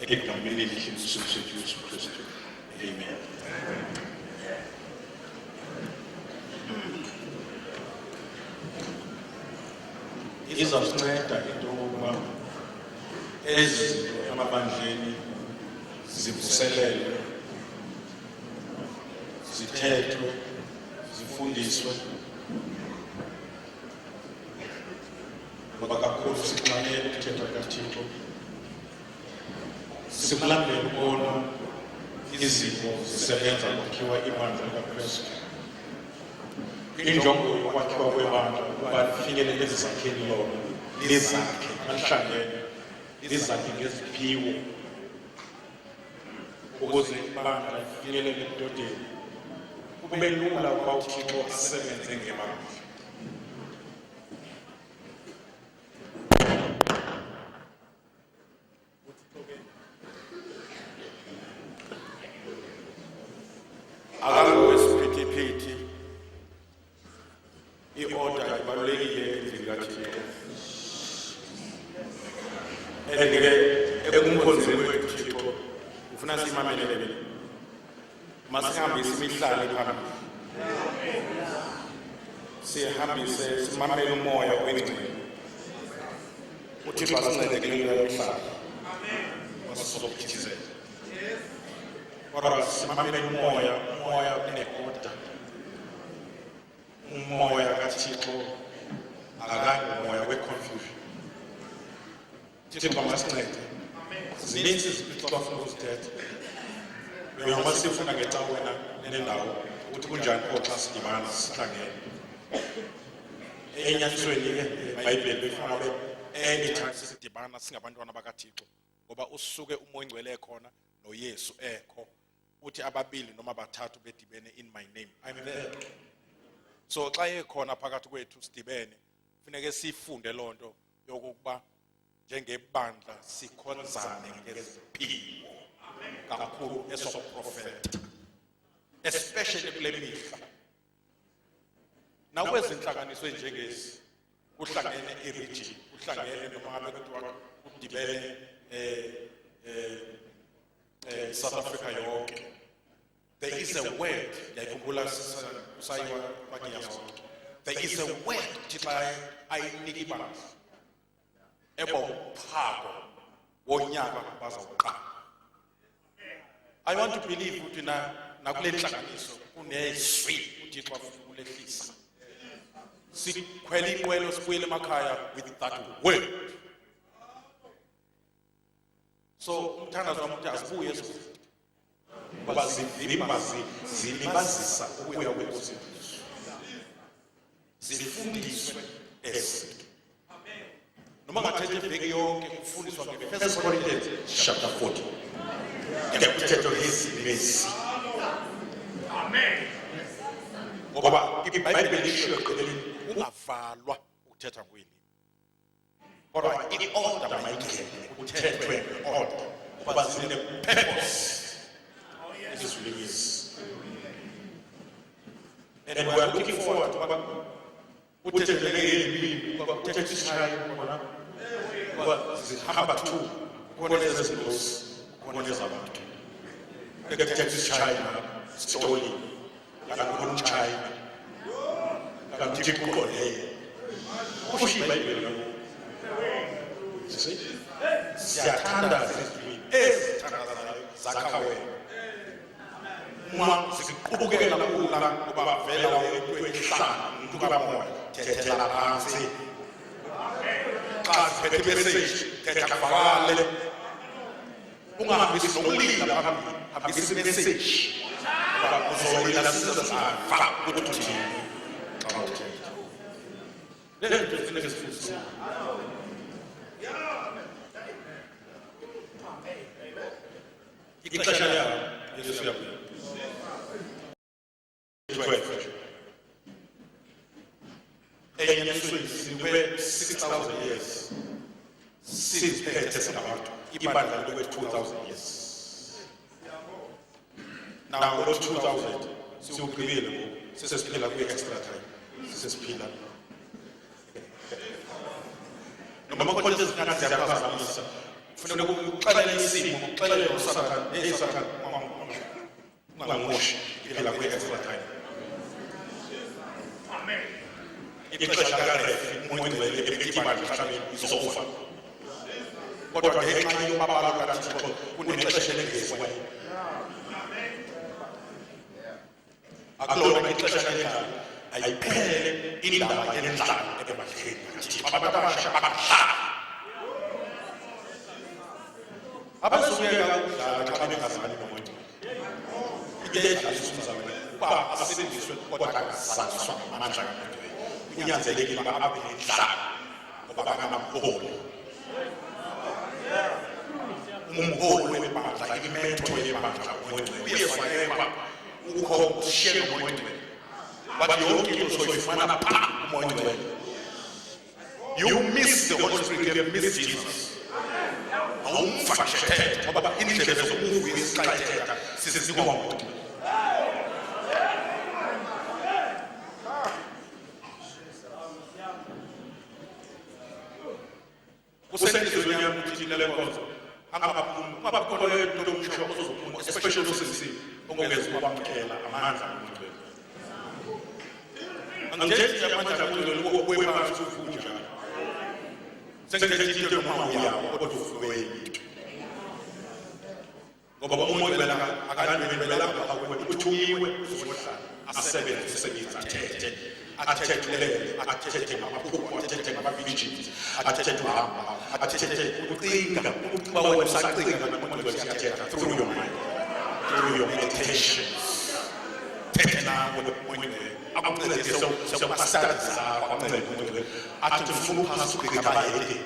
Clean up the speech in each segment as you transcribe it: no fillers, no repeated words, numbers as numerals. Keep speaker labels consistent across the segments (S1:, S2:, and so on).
S1: egameni likaNkosi Yesu Kristu. Amen. Izasinceda into yokuba ezi zinto emabandleni zivuselelwe, zithethwe, zifundiswe, ngoba kakhulu sixanele ukuthetha kaThixo, sikulandele ukubona izinto zisebenza kwakhiwa ibandla likaKristu. Injongo yokwakhiwa kwebandla ukuba lifikelele ezizakheni lona, lizakhe alihlangene, lizakhe ngeziphiwo ukuze ibandla lifikelele ebudodeni. Kube lula ukuba uThixo asebenze ngebandla.
S2: Akangwesiphithiphithi, i-order ibalulekile endlini kaThixo. And-ke ekumkhonzeni kwethu Thixo ufuna simamelele, masihambise imihlali phambili, sihambise simamele umoya oyingcwele. uThixo asincede kulelo mhlaba
S1: Wasizophithizela.
S2: kodwa simamele umoya
S1: Une-order.
S2: umoya kaThixo akayi-umoya we-confusion. Thixo masincede, zininzi izinto afuna ukuzithetha. Uyoba sifuna ngecawe wena nendawo ukuthi kunjani xa sidibana sihlangene. Enyanisweni-ke iBhayibheli ifuna ube anytime sidibana singabantwana bakaThixo, ngoba usuke umoya ingcwele ekhona noYesu ekho, uthi ababili noma bathathu bedibene in my name, I'm there. So xa ekhona phakathi kwethu sidibene, kufuneke sifunde loo nto yokuba njengebandla sikhonzane ngeziphiwo kakhulu esoprofeta, especially kule mihla. Nakwezi ntlanganiso njengezi kuhlangene i-region, kuhlangene noma ngabe kuthiwa kudibene South Africa yonke. There is a word, ngiyakhumbula usayiwa kwakiyasonke. There is a word Thixo ayinika ibandla ebophako wonyaka bazawuqala. I want to believe ukuthi nakule ntlanganiso kuneswi uThixo afuna ukulehlisa. Sikhwela inqwelo sibuyele emakhaya with that word. So umthandazo wami uthi asibuye ngoba zilibazisa ukuya kweNkosi. Zifundiswe ezinto. Noma ngathethe iveki yonke kufundiswa nge-1 Corinthians chapter 40. Ngiyakuthetha ngezimezi. Amen. Ngoba iBhayibheli lisho ekugqibeleni ungavalwa ukuthetha kweli. Kodwa i-order mayingene kuthethwe order. Ngoba zine-purpose. This really is. And we are looking forward to uma sikubukela kula kuba vela kwehlanga ukuba moya thethela phansi xa siphethe message thetha kuvalele ungahambisi nokulila phambili hambisa message ngoba uzoyila sizafa ukuthi xa uthetha lento kufanele sifundise ixesha yabo Yesu yabuya 12. And we 6,000 years since Pentecost about ibandla liwe 2,000 years. Now not 2,000 siuphilile sesiphila kwi extra time sesiphila noma konke zikhathi ziyaphazamisa
S1: Kufanele ukuxelela isimo, uxelele uSathane, hey Sathane, ungangoshi phela kwe-extra time. Amen. Ixesha likaRefi uMngcwele ebekibandla emhlabeni izofa. Kodwa ngenxa yomabala kaThixo kunexesha elengeziweyo. Akulona ixesha lendlala, ayiphele indaba yenhlalo ebandleni kaThixo. Abantu abasha bahlala. Abazobuyeka ukudlala xa bengazali noMngcwele. Iyedlaliswa umzalwane uba asebenziswe kodwa akazaliswa ngamandla kaMngcwele. Kunyanzelekile uba abe nenhlalo ngoba bangamaholi. Umholi webandla, imento yebandla uMngcwele uyezwakela ukhona ushiye noMngcwele. But yonke into soyifumana pha kuMngcwele. You miss the Holy Spirit, you miss Jesus. Awumfashethe ngoba indlela zokuvuka isixayetheka sisikonke. Kusendizweni yami ukuthi le nkonzo angabakhona into omsho ozophuma, especially usisi ongeza ukwamkela amandla kaMngcwele. Angithethi amandla kaMngcwele okwephansi uvuka njalo. Sengithethi into noma uyawo kodwa uvuke into. Ngoba uMngcwele akanwebela ngakwena uthuyiwe uzohlala asebenze umsebenzi athethe athethe ngamaphupho, athethe ngama-visions, athethe uhamba, athethe ucinga, ukuba wena usacinga noMngcwele siyathetha through your mind, through your meditations. Thethe nawe uMngcwele akuncedise sewumastudies akho, akuncede uMngcwele athi ufuna uphasa uqikabayeke.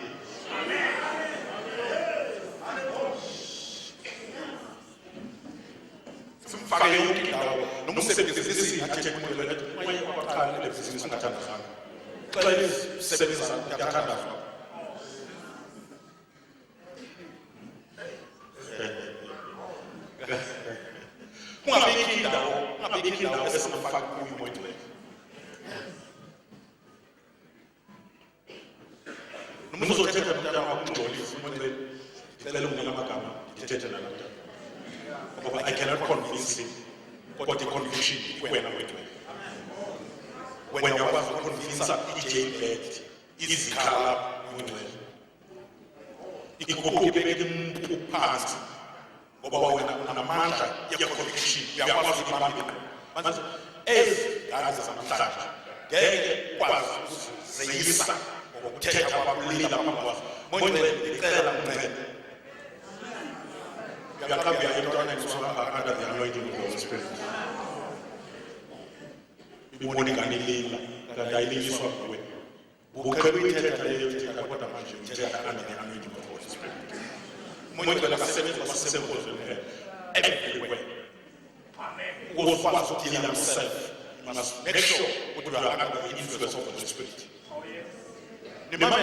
S1: Simfake yonke indawo nomsebenzi esizini athethe uMngcwele athi manje waqala le business ungathandazanga. Xela usebenza uyathandazwa. Ungabeki indawo esimfaka kuyo uMngcwele. Noma uzothetha nomntana wakho ungcolisa uMngcwele, ngicela ungena amagama ngithethe nalo. I cannot convince him. What the conviction when I'm when you are convinced EJ is color it past when amandla conviction you are as guys amhlanje ngeke kwazi ukuzeyisa ngokuthetha kwakulila phambi Mngcwele icela uNcele. We are under the anointing of the Holy Spirit. We want to get the illusion of the way. Who can we take a quarter mansion under the anointing of the Holy Spirit? Mngcwele everywhere. Who wants to kill himself must make sure we are under the influence of the Holy Spirit. Remember,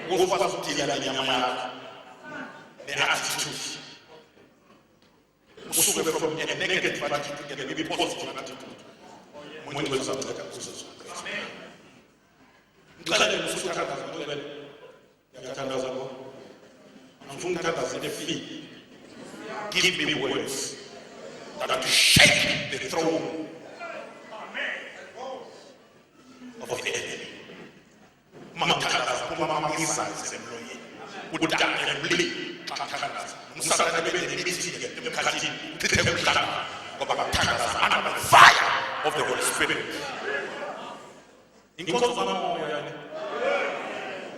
S1: who wants to kill the attitude. From a negative attitude to be positive attitude. Mngcwele uzamleka kuzo. Ngicela usuthandaza uMngcwele. Ngiyathandaza ngo. Angifuni ukuthandaza defeat. Give me words that will shake the throne of the enemy. Mamthandaza kuma missiles emlonyeni. Udaka emlili. Musana bebe meeting emkhathini lithe umhlaba ngoba bathandaza under the fire of the Holy Spirit. Inkonzo zamamoya yani.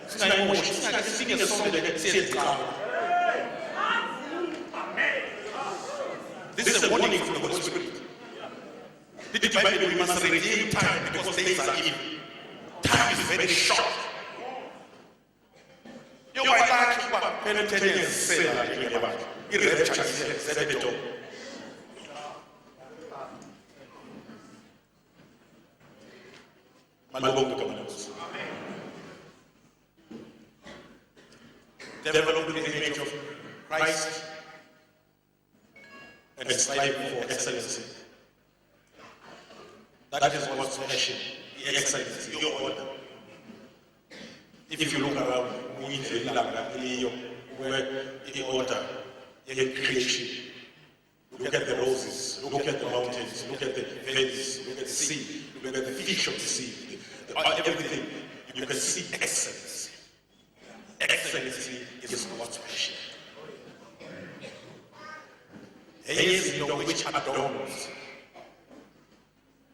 S1: Singayimoshi singasinge sonke siyenza. This is a warning from the Holy Spirit. The Bible we must redeem time because days are evil. Time is very short. You might like penitentiary cell irrepture zebeto. Malibonga kamanzi. Develop the image of Christ and strive for excellency. That is what's passion, the excellency, your order. If you look around, we need to where in order in creation. Look at the roses, look at the mountains, look at the valleys, look at the sea, look at the fish of the sea, everything. You can see excellence. Excellency is God's passion. Eyezinto which adorns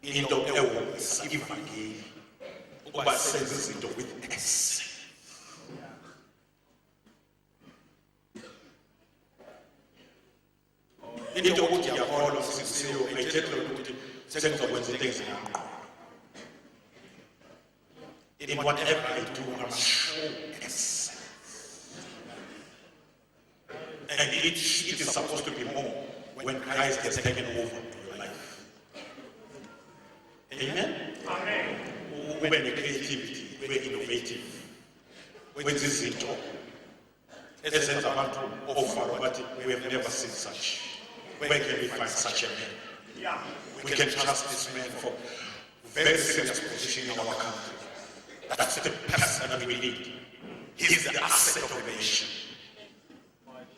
S1: into ewonisa ivangeli ukuba senze izinto with excellence. Into ukuthi yakholwa sisiyo ayithethi ukuthi sengizokwenza into ezingamqo. In whatever I do, I'm sure excellence. And it is supposed to be more when Christ has taken over your life. Amen? Amen. When the creativity, when innovative, when this is it all. As a abantu offer, but we have never seen such. Where can we find such a man? Yeah. We can trust this man for very serious position in our country. That's the person that we need. He's the asset of the nation.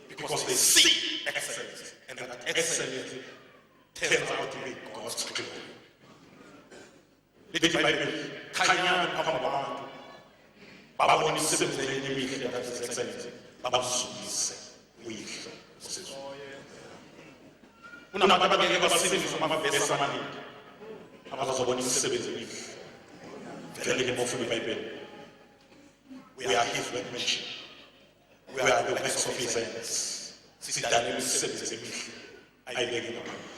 S1: Because they see excellence, and that excellence turns out to be God's glory. Lithi iBhayibheli khanyana phambi kwabantu babona imisebenzi emihle that is excellence babazulise uyihlo usizwe. Kunabantu abangeke basebenzise amavesi amaningi abazobona imisebenzi emihle. Vele ke mofuna iBhayibheli. We are his workmanship. We are the works of his hands. Sidale imisebenzi emihle ayibeke ngaphandle.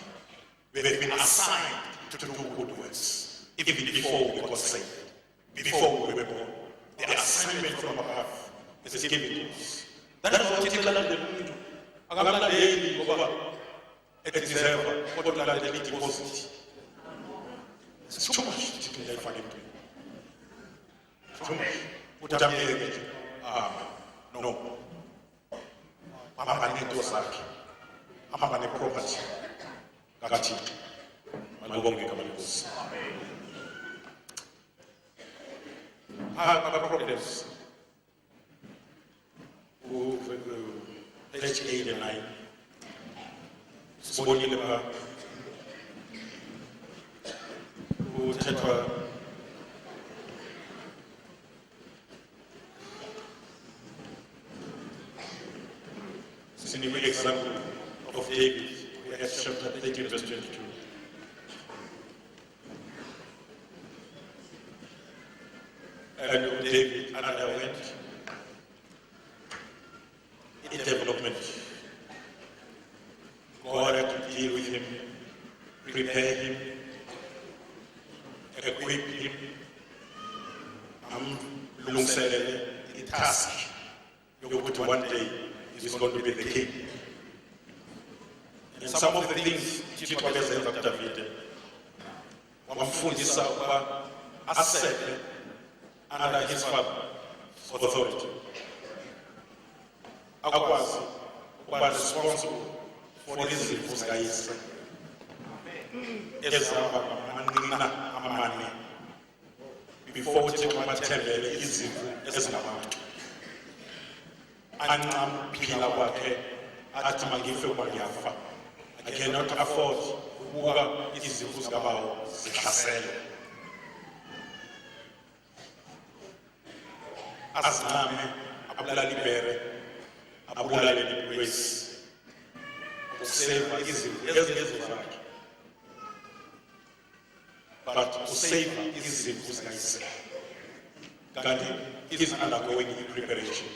S1: We have been assigned to do good works. Even before we got saved, before we were born, the assignment from above is given to us. That is what it is. Agamala daily ngoba edeserve kodwa la daily deposit. It's too much to do for him. Too much. Utamyeke. No. Mama neento zakhe. Mama ne property. Kathi malibonge kama lenkosi. Our problems. Page 8 and 9. Sibonile ba uthethwa sinikwe example of David, chapter 13 verse 22. And David underwent a development. God had to deal with him, prepare him, equip him, a task. One day he's going to be the king. And some of the things Tito wabezenza David, wamfundisa ukuba asebe under his father's authority. Akwazi ukuba responsible for izifo zikayise. Ezihamba ngamanqina amane. Before uThixo amathembele izifo ezingabantu. Anqamphila kwakhe athi mangife ukuba ngiyafa. I cannot afford ukuba izifo zikabawo zihlasele. Aziname abulala ibhere abulale ibhwesi useva izifo ezizakhe but useva izifo zikayise kanti is undergoing preparation.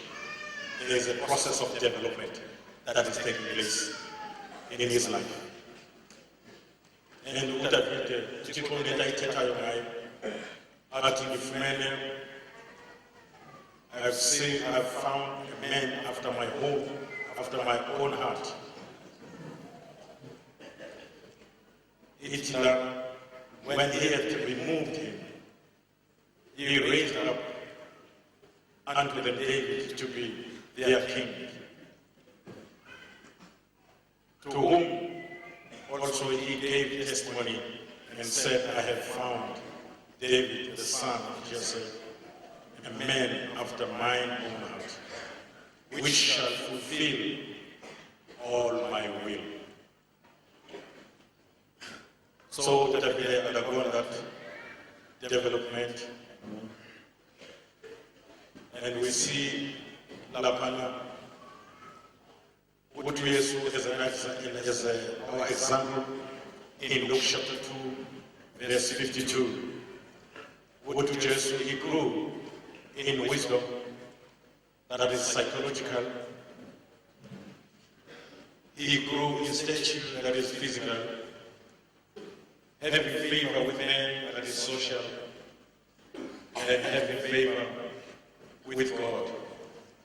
S1: There is a process of development that is taking place in his life. And uDavid Thixo lento ayithethayo ngayo athi ngifumene I've found a man after my own heart. Hitler, when he had removed him, he raised up unto them David to be their king. To whom also he gave testimony and said, I have found David, the son of Jesse, a man after mine own heart. which shall fulfill all my will. So that we have undergone that development, and we see Lapana, what we as our example in Luke chapter 2, verse 52. What Jesus, he grew in wisdom, that is psychological. He grew in stature, that is physical. Having favor with men, that is social. And having favor with God.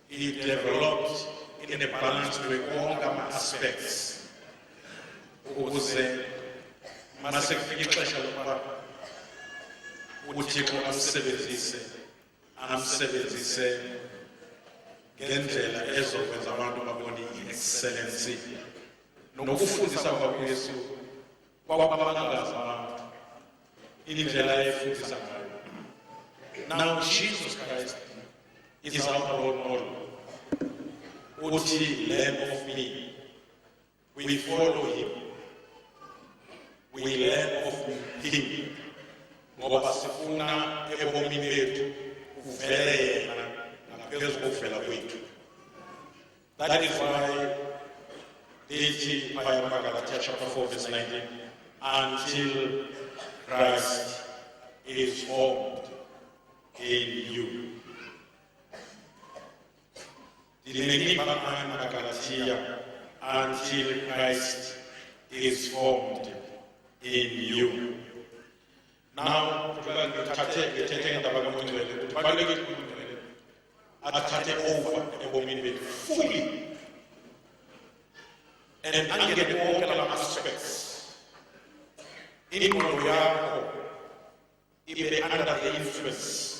S1: He developed in a balanced way all the aspects. Ukuze masekufika ixesha lokuba uThixo amsebenzise ngendlela ezokwenza abantu babone i-excellency nokufundisa kwakuYesu kwababangaza abantu indlela ayefundisa ngayo. Now Jesus Christ is our role model. Uthi, learn of me. We follow him. We learn of him. Ngoba sifuna ebomini bethu kuvele yena ngaphezu kokuvela kwethu. That is why lithi phaya kuGalatia chapter 4 verse 19, until Christ is formed in you. Until Christ is formed in you. Now, fully and under all aspects. In Korea, even under the influence,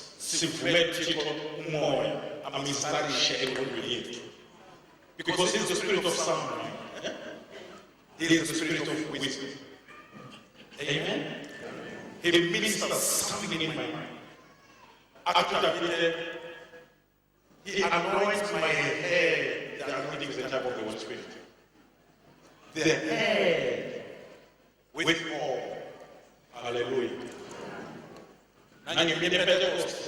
S1: because he's the spirit of sound, he is the spirit of wisdom. Amen. He ministers something in my mind. After he anoints my head. The anointing is the type of the Holy Spirit. The head with all. Hallelujah. And you made a Pentecost.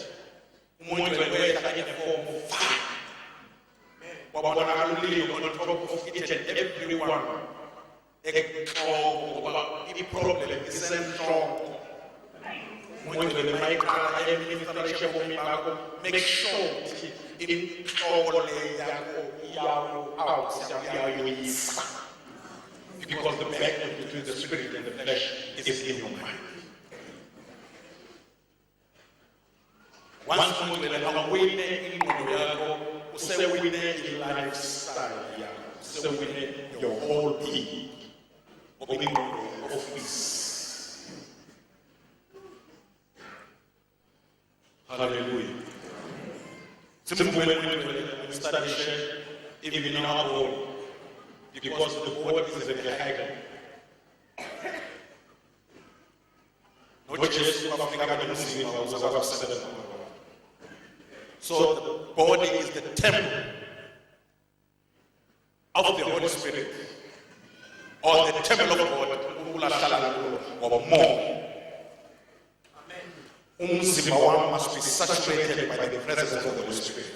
S1: Umuntu wethu in the form of fire. Wabona ulilo on top of each and every one. Any problem is central. When the mic make sure in all out because the battle between the spirit and the flesh is in your mind. Once you are winning in your lifestyle, so winning your whole being, opening your office. Hallelujah. Simple when we study even in our body, because the body is a vehicle. Not just so the body is the temple of the Holy Spirit, or the temple of God, or more. Umzimba must be saturated by the presence of the Holy Spirit.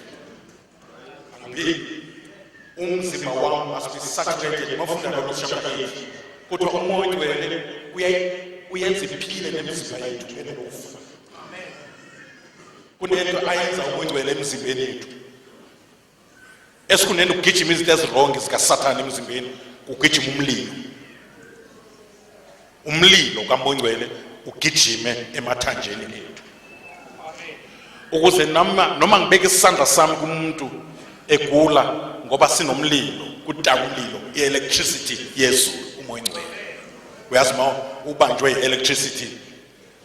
S1: Umzimba must be saturated. Mafunda Romans chapter 8. Kodwa umoya wena uyenza iphile nemizimba yethu enokufa. Kunento ayenza umoya emzimbeni yethu. Esikunento ukugijima izinto ezirong zika Satan emzimbeni, ukugijima umlilo. Umlilo kaMongcwele ugijime emathanjeni ethu. Ukuze noma ngibeka isandla sami kumuntu egula ngoba sinomlilo, kudaka umlilo, i-electricity yezulu uMongcwele. Uyazi ubanjwe i-electricity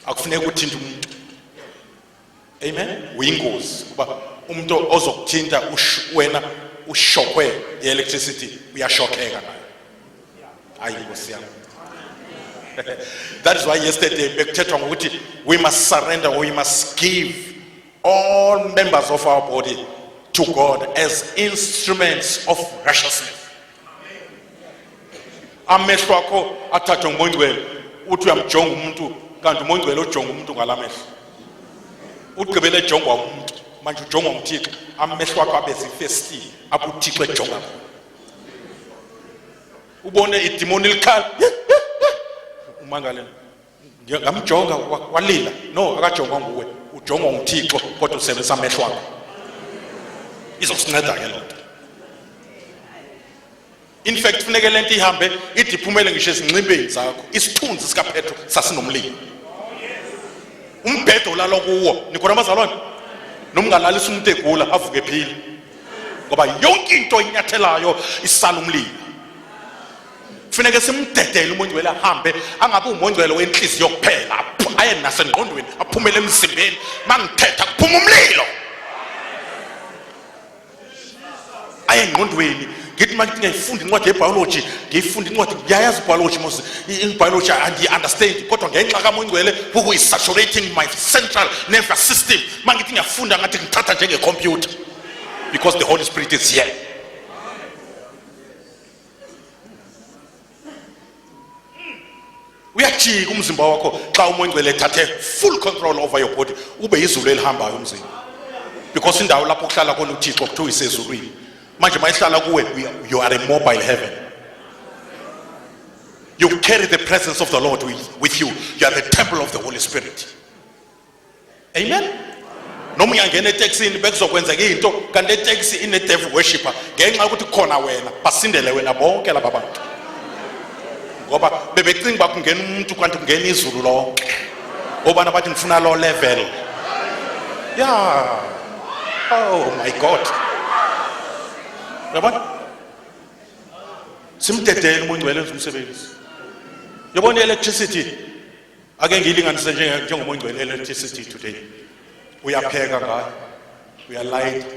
S1: akufuneka uthinta umuntu. Amen. Uyingozi kuba umuntu ozokuthinta wena ushokwe i-electricity uyashokeka nayo. Hayi Nkosi yami. That is why yesterday we must surrender, we must give all members of our body
S2: to God as instruments of righteousness. Amehlo akho athathwe ngumoya ongcwele uthi uyamjonga umuntu kanti umoya ongcwele ujonga umuntu ngalamehlo. Ugqibele ejongwa umuntu manje ujongwa nguThixo amehlo akho abe zifestile abuThixo ejonga. Ubone idemoni likhala umangalelo ngamjonga walila no akajongwa nguwe ujongwa nguThixo kodwa usebenzisa amehlo akho. Izosinceda ke lonto. In fact funeke lento ihambe idiphumele ngisho ezinximbeni zakho isithunzi sika Petro sasinomlilo. Umbhedo lalo kuwo nikhona abazalwane noma ungalalisa umuntu egula avuke ephila ngoba yonke into inyathelayo isala umlilo. Funeke simdedele umoya ongcwele ahambe angabe umoya ongcwele wenhliziyo kuphela aye nasengqondweni aphumele emzimbeni mangithetha kuphuma umlilo. Aye engqondweni ngithi manje ngiyifunda incwadi yebiology ngiyifunda incwadi ngiyayazi biology mos in biology and I understand kodwa ngenxa kamoya ongcwele who is saturating my central nervous system mangithi ngiyafunda ngathi ngithatha njenge computer because the Holy Spirit is here. Uyajika umzimba wakho xa umoya ongcwele ethathe full control over your body ube izulu elihambayo umzimba because indawo lapho kuhlala khona uThixo kuthiwa isezulwini. Manje mayihlala kuwe you are a mobile heaven. You carry the presence of the Lord with you. You are the temple of the Holy Spirit. Amen. Noma uyangena eTexini bekuzokwenzeka into kanti eTexi ine devil worshipper ngenxa ukuthi khona wena basindele wena bonke laba bantu. Ngoba bebecinga bakungena umuntu kanti kungena izulu lonke. Obana bathi ngifuna low level. Yeah. Oh my God. Yabona? Simdedele umoya ongcwele enza umsebenzi. Yabona electricity ake ngilinganise njengomoya ongcwele electricity today. Uyapheka ngayo.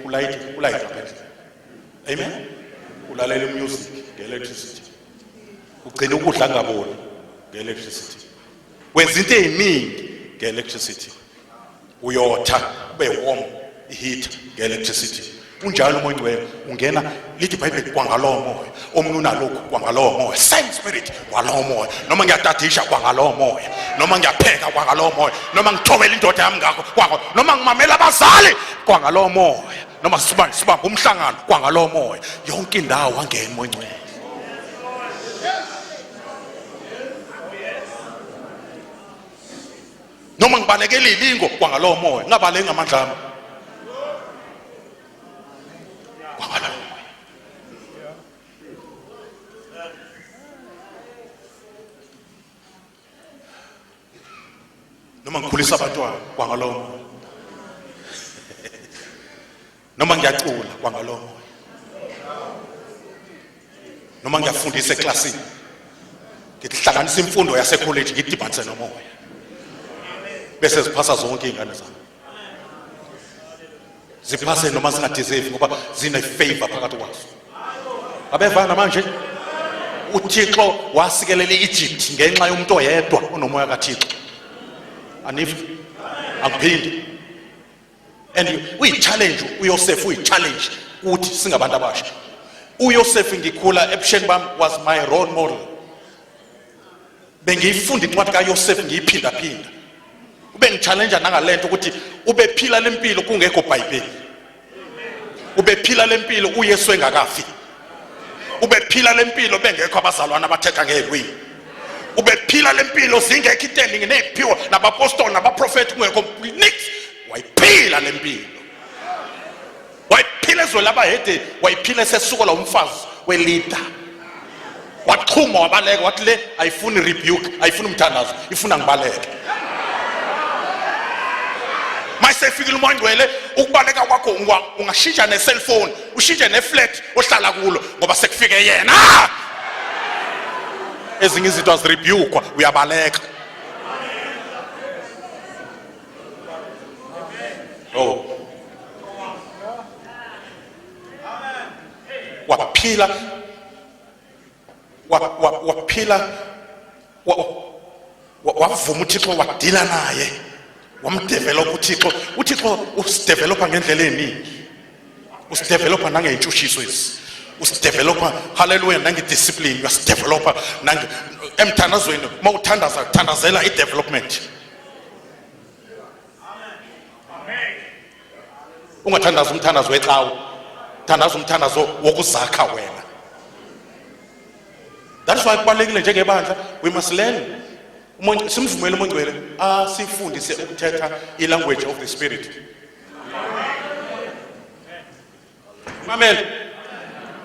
S2: Ulight lapha. Amen. Ulalela music ngeelectricity. Ugcina ukudla ngaboni ngeelectricity. Wenza into eziningi ngeelectricity. Uyotha ube warm heat ngeelectricity. Unjalo umoya ongcwele ungena lithi iBhayibheli kwangalowo moya omunye unalokho kwangalowo moya same spirit kwalowo moya noma ngiyatadisha kwangalowo moya noma ngiyapheka kwangalowo moya noma ngithobela indoda yami ngakho kwangalo noma ngimamela abazali kwangalowo moya noma sibamba umhlangano kwangalowo moya yonke indawo wangena umoya ongcwele. Noma ngibalekela ilingo kwangalowo moya ngabaleki ngamandla noma ngikhulisa abantwana kwangalowo moya noma ngiyacula kwangalowo moya noma ngiyafundisa eklasini ngihlanganisa imfundo yase college ngidibanise nomoya bese ziphasa zonke izingane zami ziphase noma zingadeserve ngoba zine favor phakathi kwazo. Abevana manje uThixo wasikelela iEgypt ngenxa yomuntu oyedwa onomoya kaThixo. Anif angiphindi and uyi-challenge uYoseph uyi-challenge ukuthi singabantu abasha. uYoseph ngikhula ebusheni bami was my role model. Bengiyifunda incwadi kaYoseph ngiyiphinda ube ngichallenge nangalento ukuthi ubephila lempilo kungekho eBhayibheli. Ubephila lempilo uYesu engakafi. Ubephila lempilo bengekho abazalwana abathetha ngeLwimi. Ubephila lempilo zingekho iteningi neziphiwo nabapostoli nabaprofeti kungekho nix. Wayiphila lempilo. Wayiphila ezwe labahede wayiphila esesuka la umfazi welida. Waqhuma wabaleka wathi le ayifuni rebuke ayifuni umthandazo ifuna ngibaleke. Mayisefikile umoya ongcwele ukubaleka kwakho ungashintsha ne-cellphone ushintshe ne-flat ohlala kulo ngoba sekufike yena. Ezinye izinto azirebukwa uyabaleka. Oh. Waphila wavuma uThixo wadila naye wamdevelop uThixo usidevelopa ngendlela eningi usidevelopa nangey'ntshutshiso ezi, usidevelopa hallelujah nange-discipline, uyasidevelopa emthandazweni. Uma uthandaza, thandazela i-development. Ungathandaza umthandazo wecawu, thandaza umthandazo wokuzakha wena. That's why kubalulekile njengebandla we must learn. Simvumele uMongcwele asifundise ukuthetha i-language of the spirit. Amen.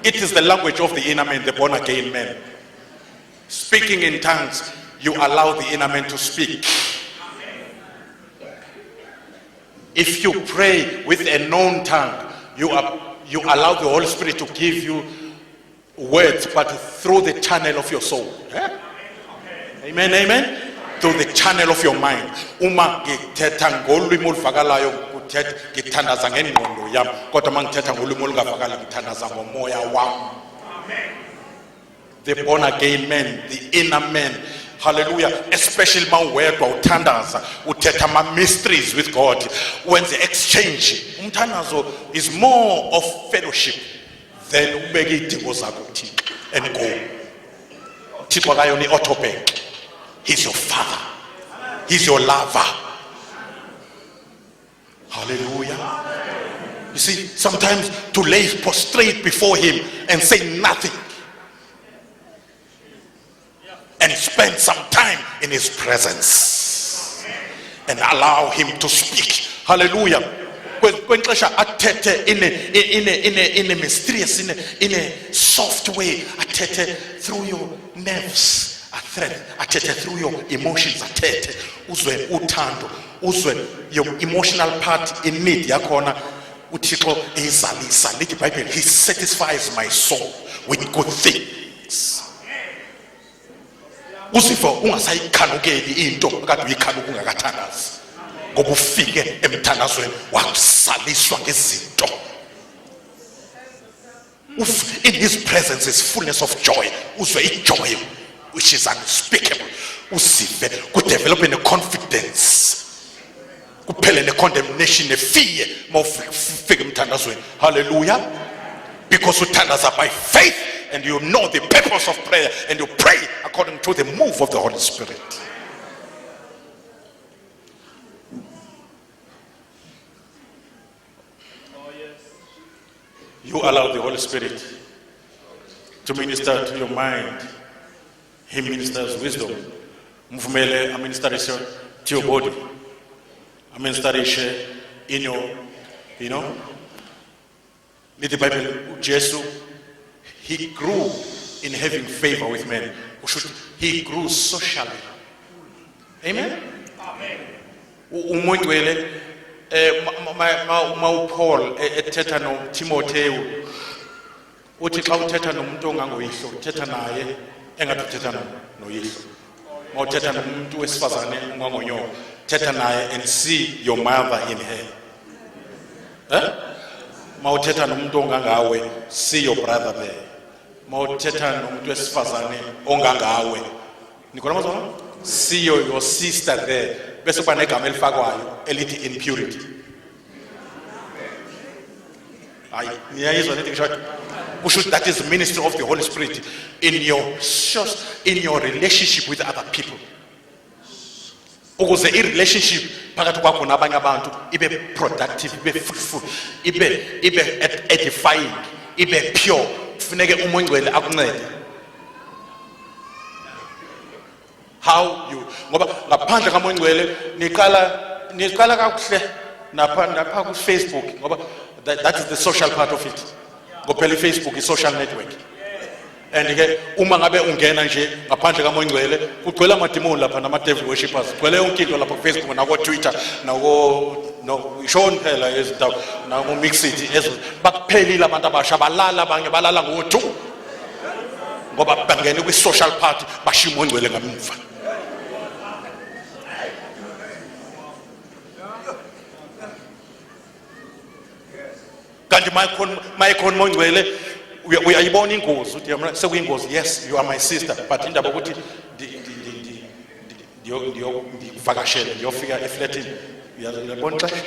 S2: It is the language of the inner man, the born again man. Speaking in tongues, you allow the inner man to speak. If you pray with a known tongue, you allow the Holy Spirit to give you words, but through the channel of your soul. Amen, amen. Through the channel of your mind. Uma ngithetha ngolwimi oluvakalayo ngithandaza ngengqondo yami, kodwa uma ngithetha ngolwimi olungavakali ngithandaza ngomoya wami. The born again man, the inner man. Hallelujah. Especially mawedwa uthandaza, uthetha ama mysteries with God. When the exchange, umthandazo is more of fellowship than ubeke idingo zakho kuThixo and go. Thixo akayona i-autobank. He's your father. He's your lover. Hallelujah. You see, sometimes to lay prostrate before him and say nothing and spend some time in his presence and allow him to speak. Hallelujah. When athethe in a mysterious, in a soft way, athethe through your nerves, athethe through your emotions, athethe uzwe uthando, uzwe your emotional part in need yakhona. uThixo ezalisa, lithi iBhayibheli, he satisfies my soul with good things. Uzifa ungasayikhanukeli into kade uyikhanuka ungakathandazi, ngoba ufike emthandazweni wakusaliswa ngezinto. In his presence is fullness of joy. Uzwe ijoy which is unspeakable. Uzive kudevelop in a confidence, kuphele ne condemnation, ne fear mawufika emthandazweni. Hallelujah. Because uthandaza by faith and you know the purpose of prayer and you pray according to the move of the Holy Spirit. You allow the Holy Spirit to minister to your mind. He ministers wisdom. Mvumele administration to your body. Administration in your, the Bible, Jesus, he grew in having favor with men. He grew socially. Amen? UMongcwele Paul ethetha no Timotheo uthi xa uthetha nomuntu ongangoyihlo uthetha naye engathi uthetha noyihlo. Mawuthetha nomuntu wesifazane ongangonyoka thetha naye and see your mother in her. Mawuthetha nomuntu ongangawe, see your brother there. Mawuthetha nomuntu wesifazane ongangawe, nikhona mazona, see your sister there. Bese kuba negama elifakwayo elithi impurity. Hayi niyayizwa lethi ngisho, that is the ministry of the Holy Spirit in your relationship with other people. Ukuze i-relationship phakathi kwakho nabanye abantu ibe productive, ibe fruitful, ibe edifying, ibe pure, kufuneke uMongcwele akuncede. How you, ngoba ngaphandle kaMongcwele niqala kakuhle napha ku Facebook, ngoba that is the social part of it. Ngoba Facebook is social network. And ke uma ngabe ungena nje ngaphandle kaMongcwele kugcwele amademoni lapha nama devil worshippers, kugcwele yonke into lapha ku Facebook nako Twitter no Sean phela ezindawo nako Mixity ezo bakuphelile abantu abasha balala, abanye balala ngo2 ngoba bangene kwi social part bashiya uMongcwele ngamuva. Kanti mayikhona uMongcwele uyayibona ingozi uthi yamna sekuyingozi. Yes, you are my sister, but indaba ukuthi ndiyokuvakashela ndiyofika eflatini uyabona xesha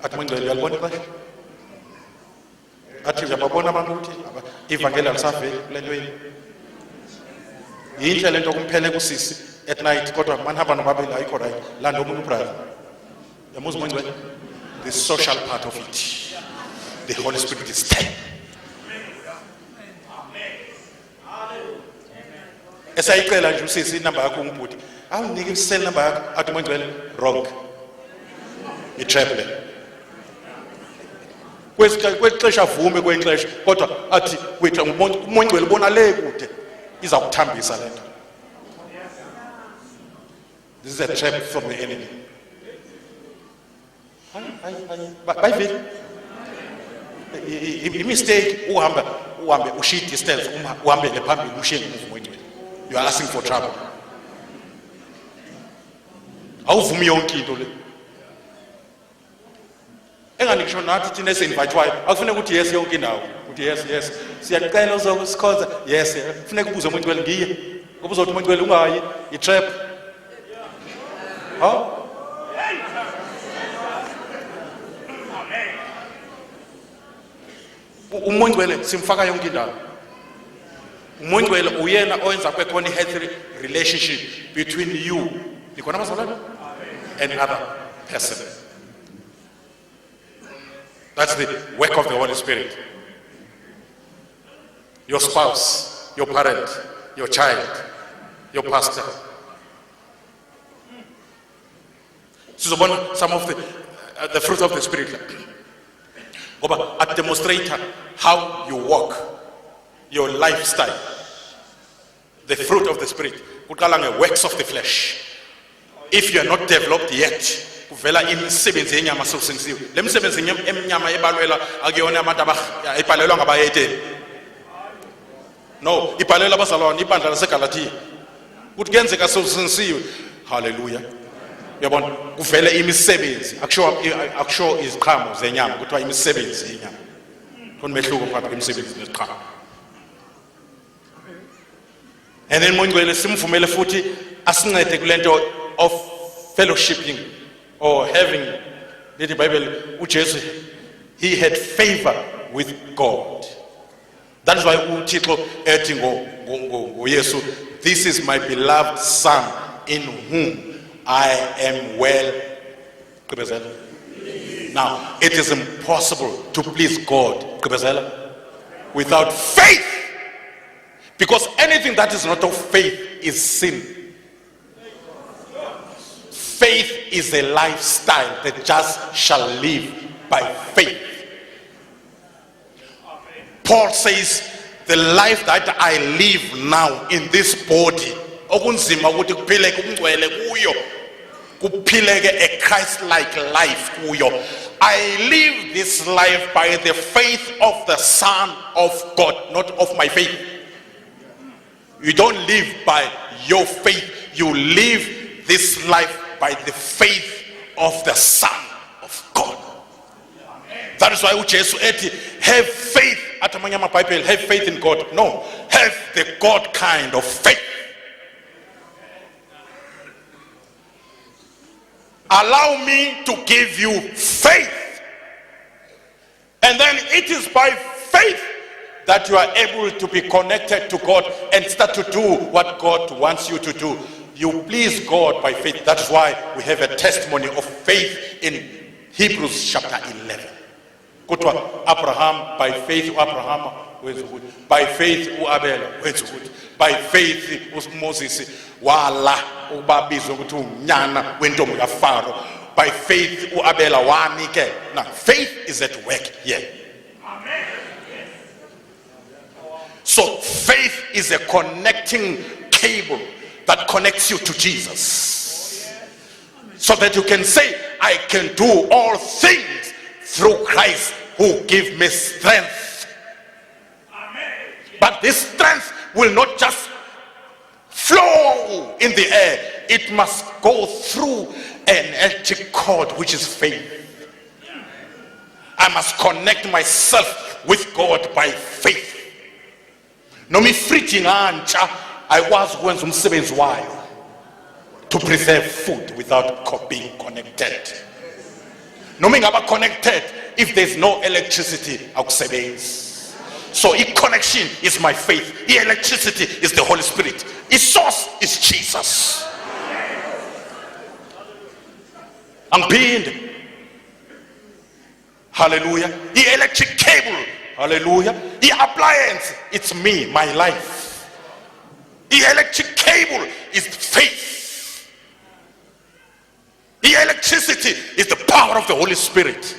S2: athi uMongcwele uyalibona xesha athi uyababona abantu ukuthi ivangeli alisaveli kule nto yini. Yinhle lento kumphele kusisi at night kodwa manihamba nobabili ayikho right. Landa omunye ubrother. Yamuzi uMongcwele? The social part of it. The Holy Spirit is there. Esayicela nje usisi inamba yakho ngibhuti. Awunike cell number yakho athi uMongcwele wrong. Itrable. Kwexesha vume kwenxesha kodwa athi wethu uMongcwele bona le kude iza kuthambisa lento. This is a trap from the enemy. Bayive i mistake uhambe ushiya distance uhambele phambili ushiye ngemuva uMongcwele. You are asking for trouble. Awuvumi yonke into le. Enganisho nathi thina esinvitewayo akufuneka ukuthi yes yonke indawo. Uthi yes siyacela uzokusikhoza yes kufuneka ubuze uMongcwele ngiye ngoba uzothi uMongcwele ungayi I trap. Ha? uMongcwele simfaka yonke indawo. uMongcwele uyena owenza kwekhona healthy relationship between you nikhona abazalwane and other person. That's the work of the Holy Spirit. Your spouse, your parent, your child, your pastor. Sizobona some of the fruit of the Spirit. Ngoba at demonstrate how you walk, your lifestyle. The fruit of the Spirit. Kuqala nge-works of the flesh. If you are not developed yet, kuvela imisebenzi yenyama sokusenziwe. Le misebenzi eminyama ebalwela akuyona abantu ibhalelwa ngabayeteni. No, ibhalelwa abazalwane ibandla laseGalatia. Kuthi kenzeka sokusenziwe. Hallelujah. Uyabona kuvela imisebenzi akusho iziqhamo zenyama kuthiwa imisebenzi yenyama. Kunomehluko phakathi kwemisebenzi neziqhamo. And then uMongcwele simvumele futhi asincede kulento of fellowshipping or having the Bible uJesu he had favor with God. That is why uThixo ethi ngoYesu, this is my beloved son in whom I am well. Now it is impossible to please God without faith, because anything that is not of faith is sin. Faith is a lifestyle that just shall live by faith. Paul says, the life that I live now in this body, okunzima ukuthi kuphileke uMngcwele kuyo, kuphileke a Christ-like life kuyo. I live this life by the faith of the Son of God, not of my faith. You don't live by your faith, you live this life by the faith of the Son of God. That is why uJesu ethi have faith. Atamanye amaBhayibheli have faith in God. No, have the God kind of faith. Allow me to give you faith, and then it is by faith that you are able to be connected to God and start to do what God wants you to do. You please God by faith. That's why we have a testimony of faith in Hebrews chapter 11. Kutwa Abraham by faith Abraham wenza ukuthi, by faith uAbel wenza ukuthi, by faith uMoses wala ubabizwe ukuthi unyana wentombi kaFaro, by faith uAbela wanikela. Now faith is at work here. Amen. So faith is a connecting cable that connects you to Jesus, so that you can say, I can do all things through Christ who gives me strength. Amen. But this strength will not just flow in the air, it must go through an electric cord, which is faith. I must connect myself with God by faith. Nomi friti ngantsha ayikwazi ukwenza umsebenzi wayo to preserve food without being connected. Noma ingaba connected If there's no electricity, akusebenzi. So connection is my faith. Electricity is the Holy Spirit. Its source is Jesus. Angiphinde. Hallelujah. The electric cable. Hallelujah. The appliance, it's me, my life. The electric cable is faith. The electricity is the power of the Holy Spirit.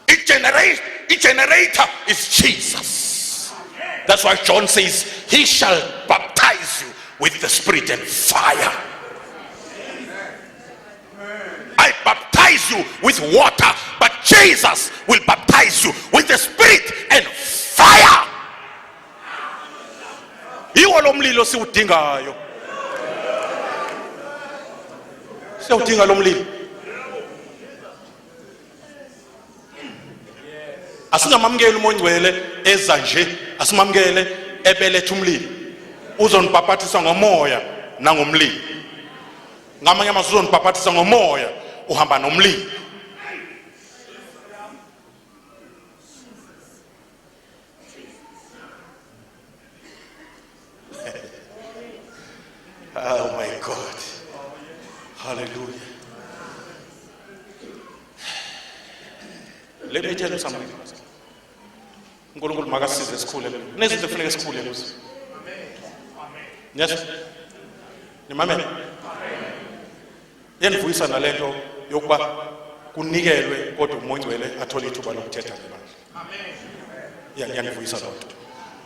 S2: The generator is Jesus. That's why John says, he shall baptize you with the Spirit and fire. I baptize you with water, but Jesus will baptize you with the Spirit and fire. Yiwo lo mlilo siwudingayo. Siyawudinga lo mlilo. Asingamamukeli uMongcwele eza nje, asimamukele ebeletha umlilo. Uzonibhaphathisa ngomoya nangomlilo. Ngamanye amazwi uzonibhaphathisa ngomoya, uhamba nomlilo. Oh my God. Hallelujah. Let me tell you something. uNkulunkulu makasize esikhule. Kunezinto efuneka esikhule kuzo. Yes. Nimamele. Yanivuyisa nalento yokuba kunikelwe kodwa uMongcwele athole ithuba lokuthetha nabantu. Amen. Yanivuyisa lonto.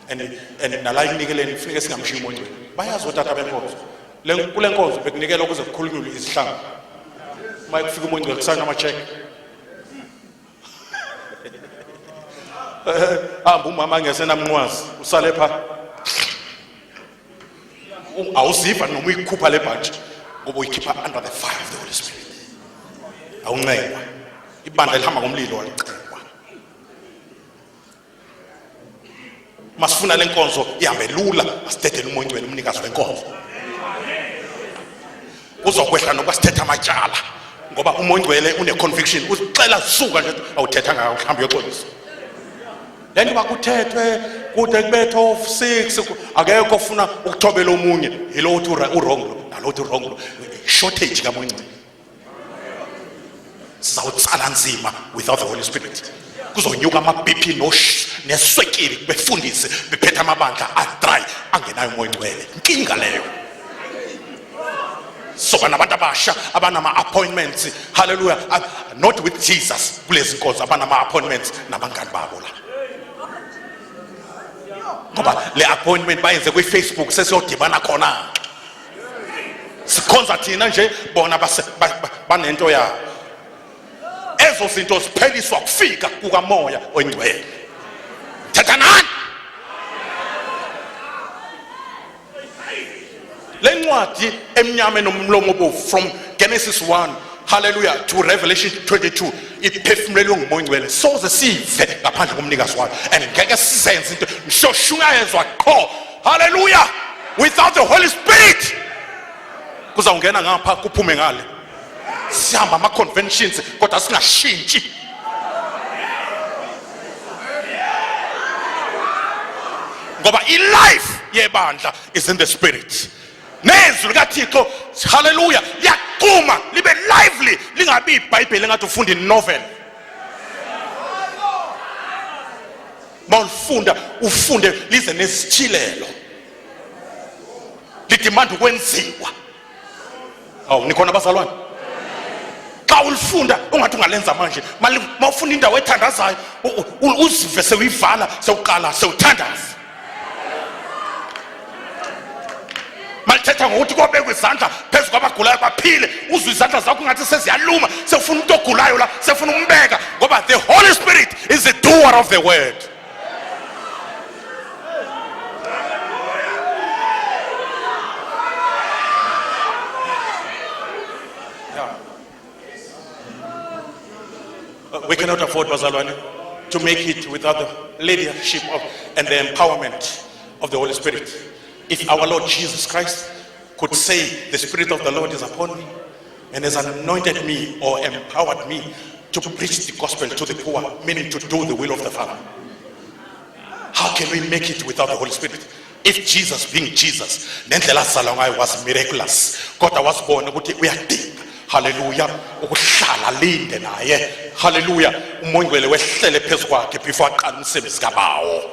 S2: And nala inikeleni kufuneka singamshiyi uMongcwele. Bayazi otata benkonzo. Kule nkonzo bekunikela ukuze kukhulunywe izihlanga. Uma kufika uMongcwele kusana ama-check. Hamba umama angesenamnqwazi usale pha. Awuziva noma uyikhupha le bhaji ngoba uyikhipha under the fire of the Holy Spirit. Awunqekwa. Ibandla lihamba ngomlilo walicekwa. Masifuna lenkonzo ihambe lula, asithethe uMongcwele umnikazi wenkonzo. Uzokwehla nokwasithetha amajala ngoba uMongcwele une conviction. Ucela suka nje awuthetha ngayo mhlawumbe yoxolisa. Lento bakuthethwe kude kubethe of 6 akekho ufuna ukuthobela omunye yilo uthi urong nalo uthi urong shortage kaMongcwele. Sizawutsala nzima without the Holy Spirit. Kuzonyuka ama-BP neswekile befundise bephethe amabandla adry angenayo uMongcwele. Inkinga leyo. So banabantu abasha abanama-appointments, hallelujah, not with Jesus kulezi nkonzo, abanama-appointments nabangani babo la. Ngoba le appointment bayenze kwi-Facebook sesiyodibana khona. Sikhonza thina nje bona banento yabo. Ezo zinto zipheliswa kufika kukaMoya oNgcwele. Thetha nani? Le ncwadi emnyama nomlomo obovu from Genesis 1, hallelujah, to Revelation 22 iphefumulelwe nguMongcwele. Soze sive ngaphandle komnikazi wayo. And ngeke sizenze into mshoshungayezwa qho. Hallelujah. Without the Holy Spirit kuzawungena ngapha kuphume ngale. Sihamba ama-conventions kodwa singashintshi. Ngoba i-life yebandla is in the Spirit. Nezwi likaThixo, hallelujah, liyaqhuma libe lively, lingabi iBhayibheli engathi ufunda inovel. Mawufunda ufunde lize nesithilelo. Lidimanda ukwenziwa. Awu nikhona bazalwane? Xa ulifunda ungathi ungalenza manje, mawufunda indawo ethandazayo uzive sewuyivala sewuqala sewuthandaza. Malithetha ngokuthi kobekwe izandla phezu kwabagulayo baphile, uzwe izandla zakho ngathi seziyaluma, sefuna umuntu ogulayo la, sefuna umbeka ngoba the Holy Spirit is the doer of the word. We cannot afford, bazalwane, to make it without the leadership of and the empowerment of the Holy Spirit. If our Lord Jesus Christ could say, the Spirit of the Lord is upon me and has anointed me or empowered me
S1: to preach the gospel to the poor, meaning to do the will of the Father. How can we make it without the Holy Spirit? If Jesus, being Jesus, nendlela azalwa ngayo was miraculous, kodwa wasibona ukuthi uyadinga, hallelujah, ukuhlala linde naye, hallelujah, umoya ngcwele wehlele phezu kwakhe before aqala umsebenzi kabawo.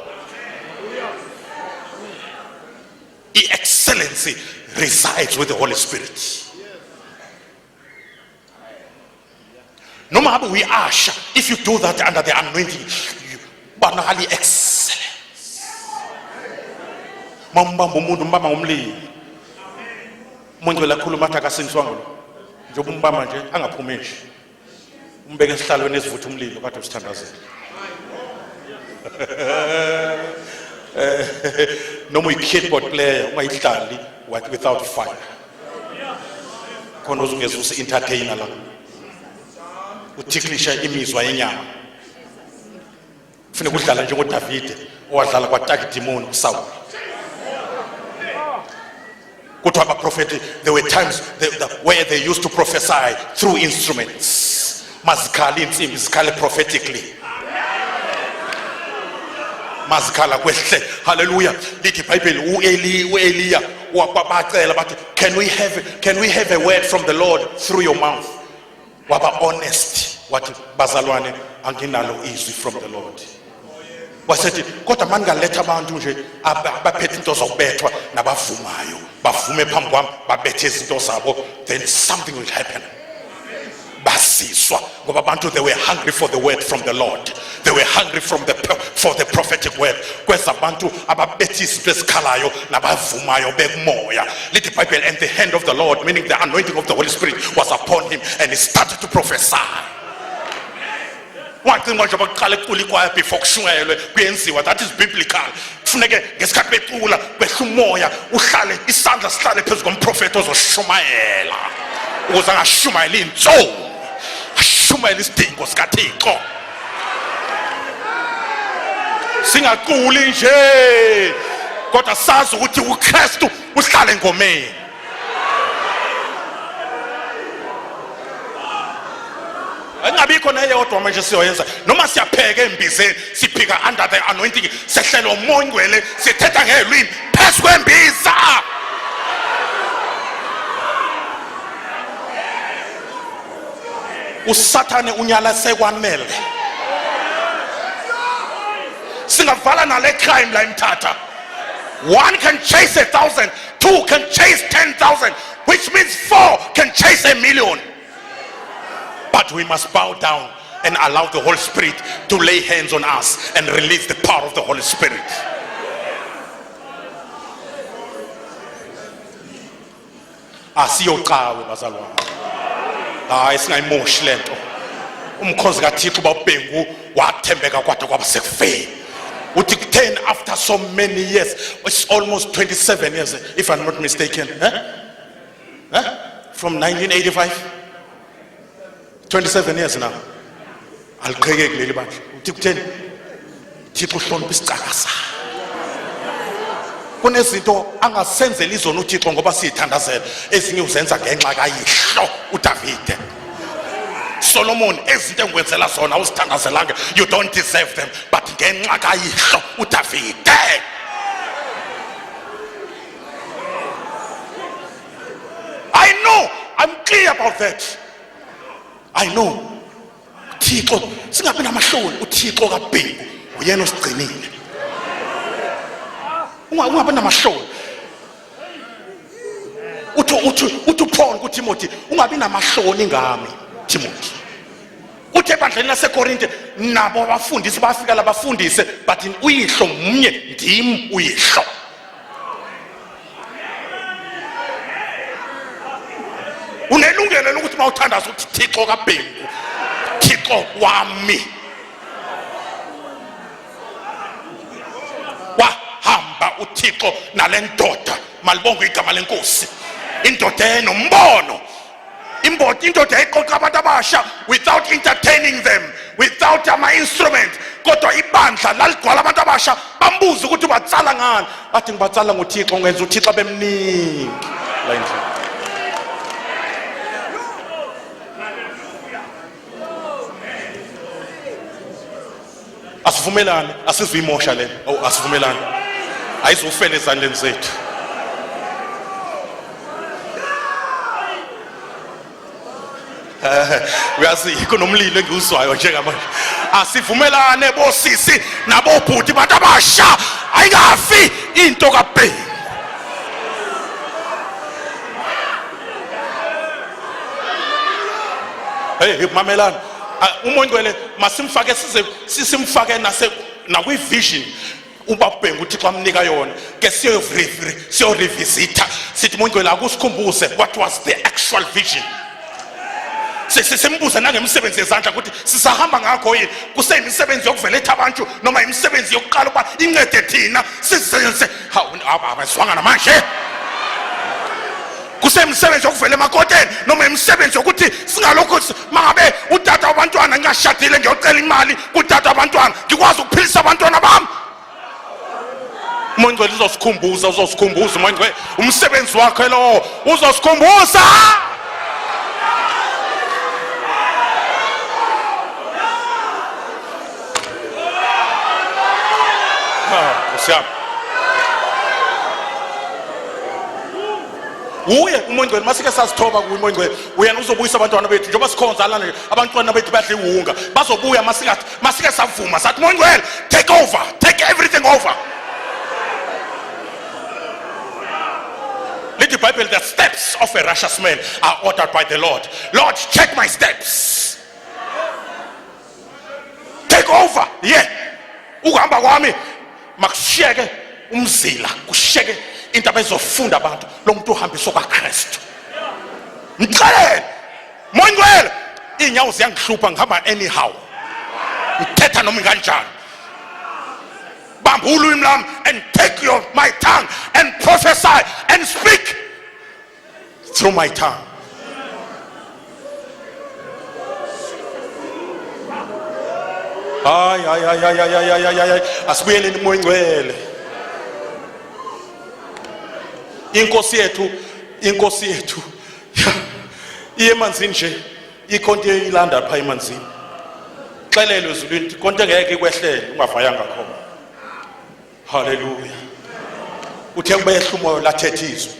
S1: The excellency resides with the Holy Spirit. No matter we usher, if you do that under the anointing, you banally excellence. Mambamba umuntu mbamba ngomlilo. Umuntu welakhuluma athi akasingiswa ngalo. Njengoba umbamba nje angaphumi nje. Umbeke esihlalweni esivutha umlilo kade usithandazela. Noma uyi-keyboard player ungayihlali without fire. Khona uzungeza entertainer la. Uthiklisha imizwa yenyama. Kufanele kudlala njengoDavide owadlala kwaTakidimoni kuSawuli. Kuthiwa abaprofeti, there were times where they used to prophesy through instruments. Mazikhala insimbi zikhale prophetically. Mazikhala kwehle, hallelujah. Lithi iBhayibheli uEliya wabacela bathi, can we have a word from the Lord through your mouth? Waba honest wathi bazalwane anginalo izwi from the Lord. Wasethi kodwa mangaletha abantu nje abaphethe into zokubethwa nabavumayo bavume phambi kwami babethe izinto zabo, then something will happen. Basiswa ngoba abantu, they were hungry for the word from the Lord. They were hungry for the prophetic word. Kweza abantu ababethe izinto ezikhalayo nabavumayo bekumoya. Lithi iBhayibheli, and the hand of the Lord, meaning the anointing of the Holy Spirit, was upon him and he started to prophesy. Wacinga nje baqala ecula ikwaya before kushunyelwe kuyenziwa, that is biblical. Kufuneke ngesikhathi becula kwehle umoya uhlale isandla sihlale phezu komprofeti ozoshumayela ukuze angashumayela inzondo, ashumayela isidingo sikaThixo. Singaculi nje kodwa sazi ukuthi uKristu uhlala engomeni. Angabikho neyodwa manje siyoyenza noma siyapheka embizeni, siphika under the anointing, sehlela umoya ngcwele, sithetha ngelwimi phezu kwembiza. Usathane unyala sekwanele. Singavala nale crime la imthatha. One can chase 1,000, two can chase 10,000, which means 4 can chase 1,000,000. But we must bow down and allow the Holy Spirit to lay hands on us and release the power of the Holy Spirit. Asiyoqhawe bazalwane. Hayi singayimoshi lento. Umkhosi kaThixo bawubhengu wathembeka kwade kwaba sekufeni. Uthi 10 after so many years, it's almost 27 years if I'm not mistaken. From 1985. 27 years now. Aliqheke kuleli bandla. Uthi kutheni? Thixo uhlonipha isicaka sakhe. Kunezinto angasenzela izona uThixo ngoba siyithandazela, ezinye uzenza ngenxa kayihlo uDavide. Solomon, ezinto engikwenzela zona awuzithandazelanga, you don't deserve them, but ngenxa kayihlo uDavide. I know, I'm clear about that. I know. Thixo singabi namahloni, uThixo kaBhengu uyena osigcinile. Ungabi namahloni. Uthi Paul kuTimothy, ungabi namahloni ngami Timothy. Uthe ebandleni laseKorinte nabo abafundisi bafika labafundise, but uyihlo munye ndim uyihlo. Unelungelo lokuthi mawuthandaza uthi Thixo kaBhengu, Thixo wami. Wahamba uThixo nalendoda, malibonke igama lenkosi. Indoda enombono. Indoda eqoqa abantu abasha without entertaining them, without ama instrument. Kodwa ibandla laligcwala abantu abasha, bambuza ukuthi batsala ngani. Bathi ngibatsala ngoThixo, ngenza uThixo bemningi. La indlela.
S2: asivumelane asizuyimosha le asivumelane ayizufela ezandleni zethu uyazi kunomlilo engiwuzwayo njengamanje asivumelane bosisi nabobhuti bantu abasha ayingafi into kaBhengu hey mamelana uMongcwele masimfake sisimfake nakwi-vision ubaBhengu uThixo amnika yona ke siyo revisita sithi Mongcwele akusikhumbuze what was the actual vision sisembuza nangemsebenzi yezandla ukuthi sisahamba ngakho yini kuseyimisebenzi yokuveletha abantu noma imisebenzi yokuqala ukuba incede thina sizenze abaswanga namanje kuseyimisebenzi yokuvela emakoteni noma imisebenzi yokuthi singalokho mangabe utata wabantwana ngashadile ngiyocela imali kutata wabantwana ngikwazi ukuphilisa abantwana bami Mongcwele uzosikhumbuza Mongcwele umsebenzi wakhe lo uzosikhumbuza uye uMongcwele masike sasithoba kuye uMongcwele uyena uzobuyisa abantwana bethu njengoba sikhonza lana abantwana bethu badle ihunga bazobuya masike savuma sathi Mongcwele take over take everything over Let the Bible the steps of a righteous man are ordered by the Lord check my steps take over ukuhamba kwami makushiyeke umzila kushiyeke into abezofunda abantu lo muntu uhambiswa kwaKristu ngicela Mongcwele inyawo ziyangihlupha ngihamba anyhow ngithetha noma kanjani bamba ulimi lami and take my tongue and prophesy and speak through my tongue ay asibuyeleni Mongcwele inkosi yethu iye emanzini nje ikhonto eyilanda pha emanzini xelelo ezulwini konke ngeke ikwehlele ungavayanga khona haleluya uthe kubehla umoya lathetha izwi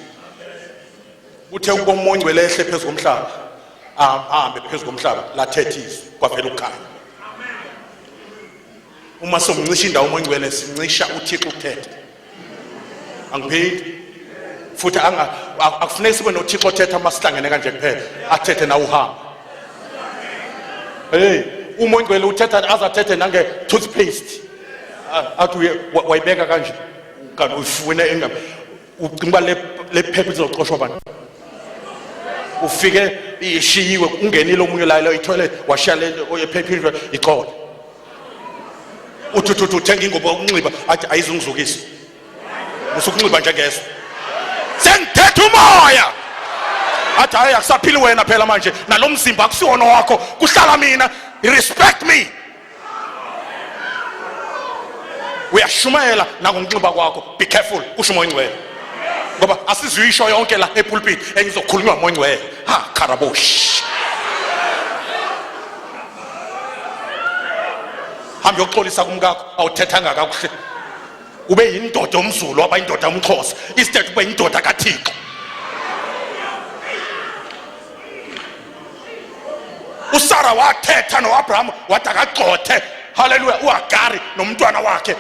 S2: uthe kuba uMongcwele ehle phezulu komhlaba ahambe phezulu komhlaba lathetha izwi kwavela ukhaya uma somncisha indawo uMongcwele sincisha uThixo ukuthetha angiphindi futhi akufuneki sibe noThixo othetha masihlangene kanje kuphela athethe na uhamba hey uMongcwele uthetha azathethe nange toothpaste athi wayibeka kanje kanti uyifune engam ucinga le phepha izoqoshwa abantu ufike ishiyiwe ungenile omunye la itoilet washiya le oyephepha iqola uthuthu uthenga ingoba ukunxiba athi ayizungizukisi usukunxiba nje ngeso sengithetha umoya athi hayi akusaphili wena phela manje nalomzimba akusiwona wakho kuhlala mina respect me uyashumayela nangonxiba kwakho be careful kusho uMongcwele ngoba asizuyisho yonke la epulpit engizokhulunywa uMongcwele karabosh hambe yoxolisa kumkakho awuthethanga kakuhle ube yindoda omZulu waba indoda omXhosa instead ube yindoda kaThixo uSara wathetha noAbraham wathi akagxothe haleluya uHagari nomntwana wakhe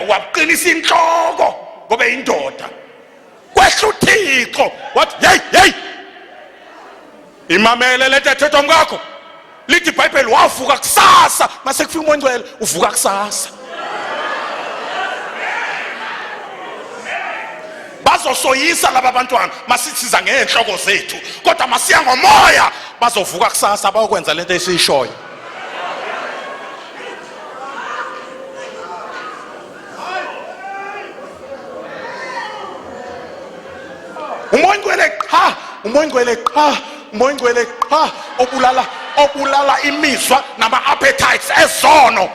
S2: waqinisa inhloko ngoba yindoda kwehla uThixo wathi hey imamele lethethwa ngakho lithi iBhayibheli wavuka kusasa mase kufika uMongcwele uvuka kusasa bazosoyisa laba bantwana masithiza ngenhloko zethu kodwa masiya ngomoya bazovuka kusasa bayokwenza lento esiyishoyo uMongcwele qha obulala imizwa nama appetites ezono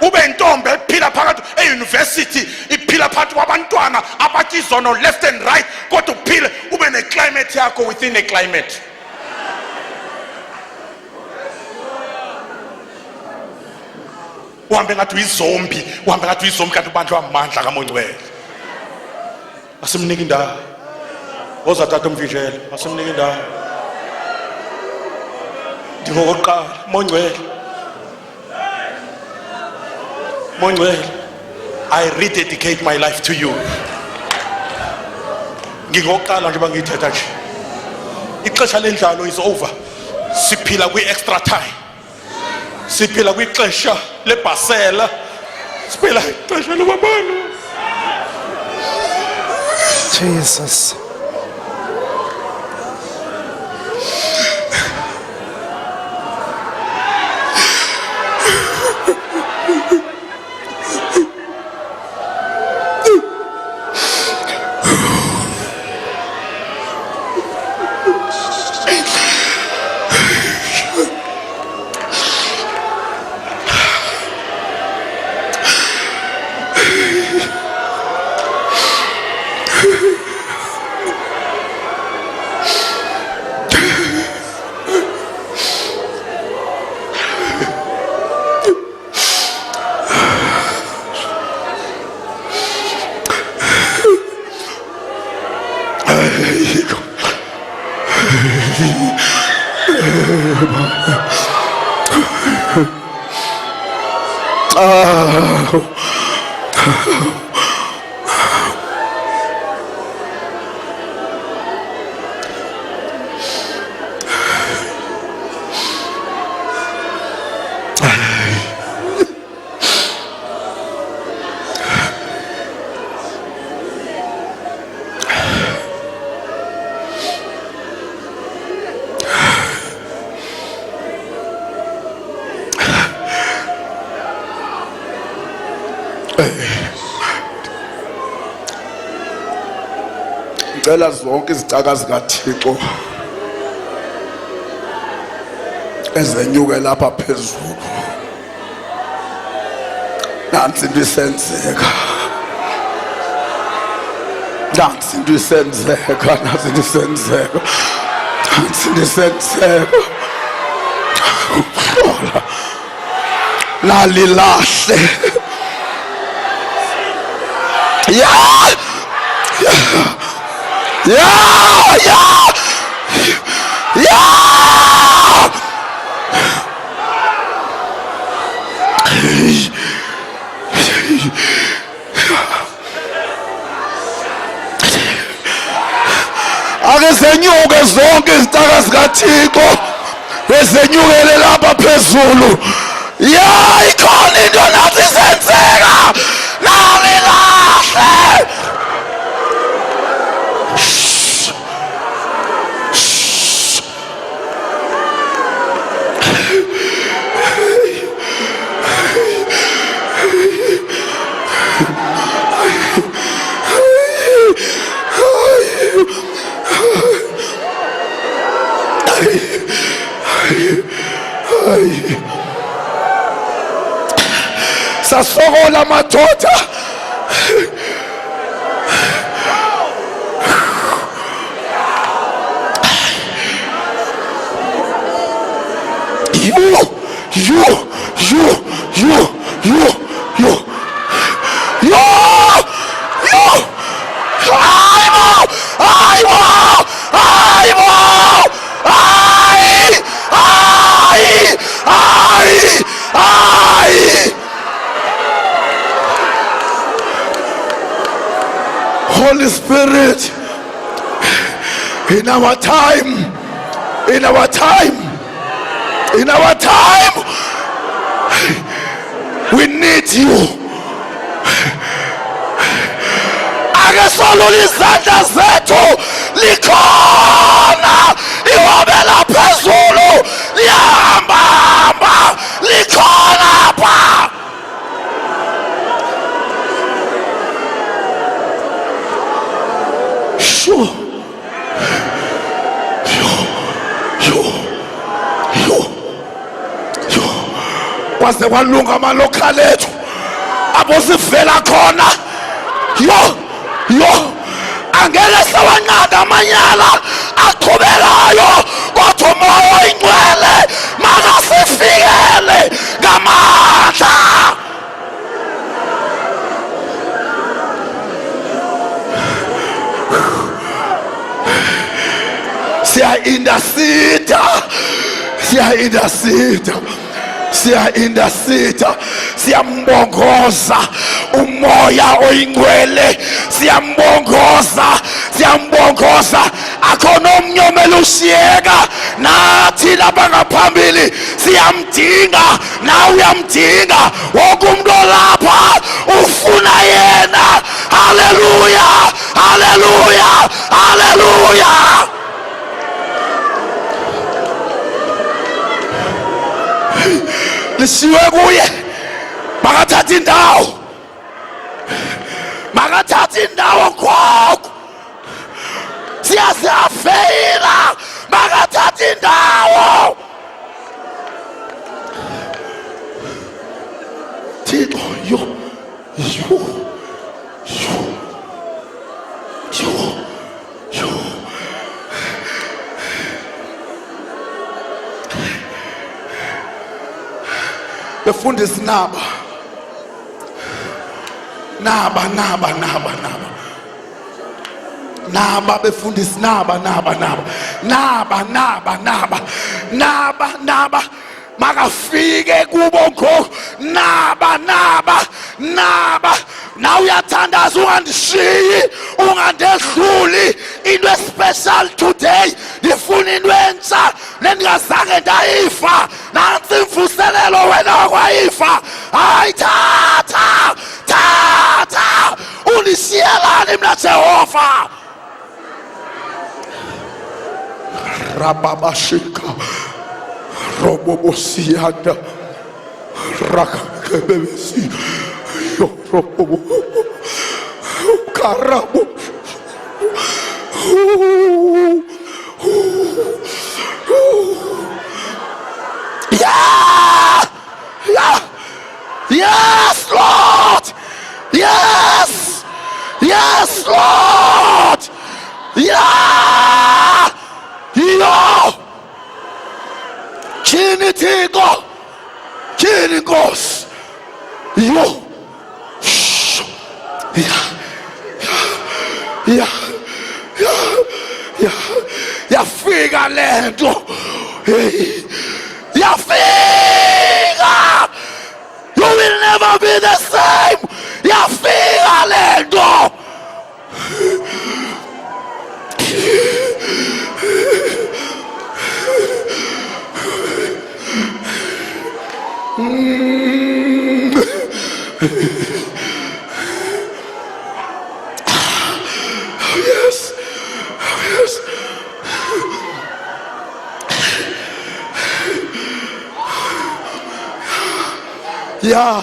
S2: ube intombi ephila phakathi euniversity iphila phakathi kwabantwana abathi izono left and right kodwa uphile ube neclimate yakho within a climate
S1: uhambe ngathi uyizombi, uhambe ngathi uyizombi kanti ubanjwe amandla kaMoya Ngcwele. Asimnike indawo. Woza tata umvijele, asimnike indawo. Ngokuqala Moya Ngcwele. Moya Ngcwele, I rededicate my life to you. Ngingokuqala nje bangithetha nje. Ixesha lendlalo is over. Siphila kwi extra time. Siphila kwixesha lebhasela. Siphila ixesha lobabalo.
S3: Jesus. Ngicela zonke izicaka zikaThixo ezenyuke lapha phezulu. Nansi into isenzeka. Nansi into isenzeka. Nansi into isenzeka. Nansi into isenzeka. Lalilahle. Yeah! Yeah! Yeah! Yeah! Akezenyuke zonke izintaka zikaThixo ezenyukele lapha phezulu. Yeah, ikhona into nathi isenzeka. Lalilahle. Sasokola madoda. Holy Spirit, in our time, we need you. Akesolula izandla zethu likhona ihobela phezulu liyahamba likhona pha. Sure. Kwaze kwalunga amalokha lethu abosivela khona. Angeke sawanqanda amanyala aqhubelayo kodwa uMoya Oyingcwele makasifikele ngamandla. Siyambongoza umoya oyingcwele, siyambongoza akhona omnyomela ushiyeka nathi lapha ngaphambili siyamdinga, nawe uyamdinga, wonke umuntu olapha ufuna yena. Haleluya, haleluya, haleluya. Lishiwe kuye, makathatha indawo, makathatha indawo ngoku. Siyafeyila, makathatha indawo. Thixo, yo. Befundisi naba befundisi naba makafike kubo ngoku. Naba na uyathandaza, ungandishiyi, ungandehluli. Into especial today, ndifuna into entsha nendingazange ndayiva. Nantsi imvuselelo wena wakwayiva. Hayi, thatha undishiyelani mna Jehova. Rababashika robobosiyanda rakakebebesi yorobobo karabo. Yeah! Yes, Lord! Yes! Yes, Lord! Yeah! Yo! Chini Thixo, chini Nkosi. Yo! Yafika lento. Yafika! You will never be the same. Yafika lento. Yes. Yeah.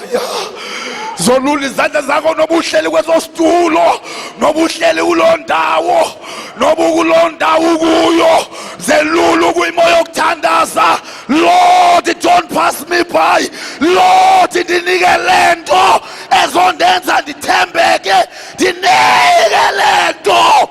S3: Zolula izandla zakho nobuhleli kwezositulo, nobuhleli kulondawo, nobukulondawo kuyo. Zelulu kuyimoya yokuthandaza. Lord, don't pass me by. Lord, ndinike lento ezondenza ndithembeke. Ndinike lento.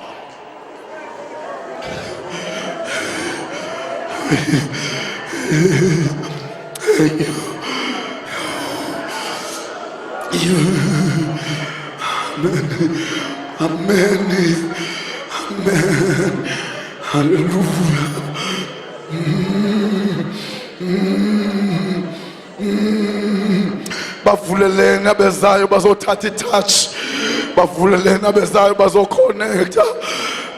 S3: Amen. Hallelujah. Bavuleleni abezayo bazothatha itouch. Bavuleleni abezayo bazoconnecta.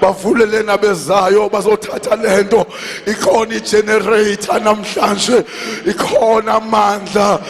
S3: Bavuleleni abezayo bazothatha lento. Ikhona igenerator namhlanje, ikhona amandla.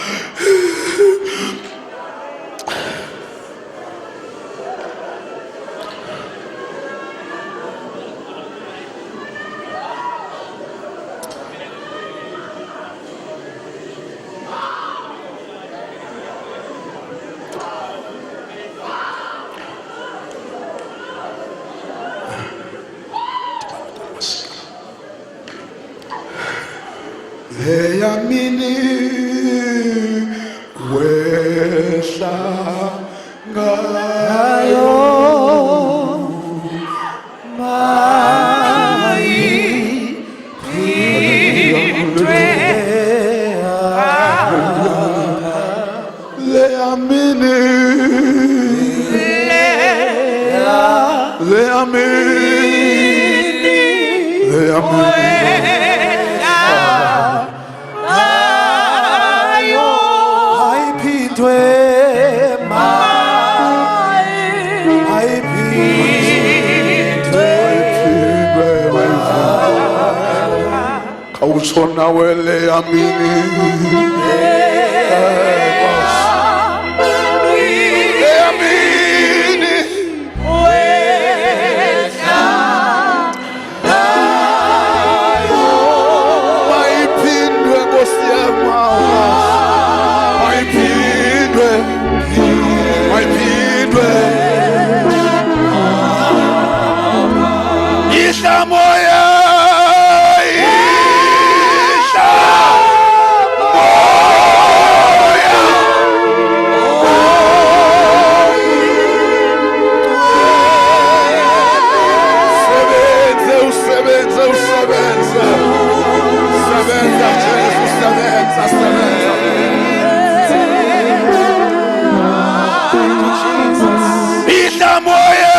S3: Eyamini wehla ngayo Ayiphindwe Kawushona wele yamini Isha moya Isha moya Sebenze usebenze usebenze Sebenza Jesus sebenza sebenza Isha moya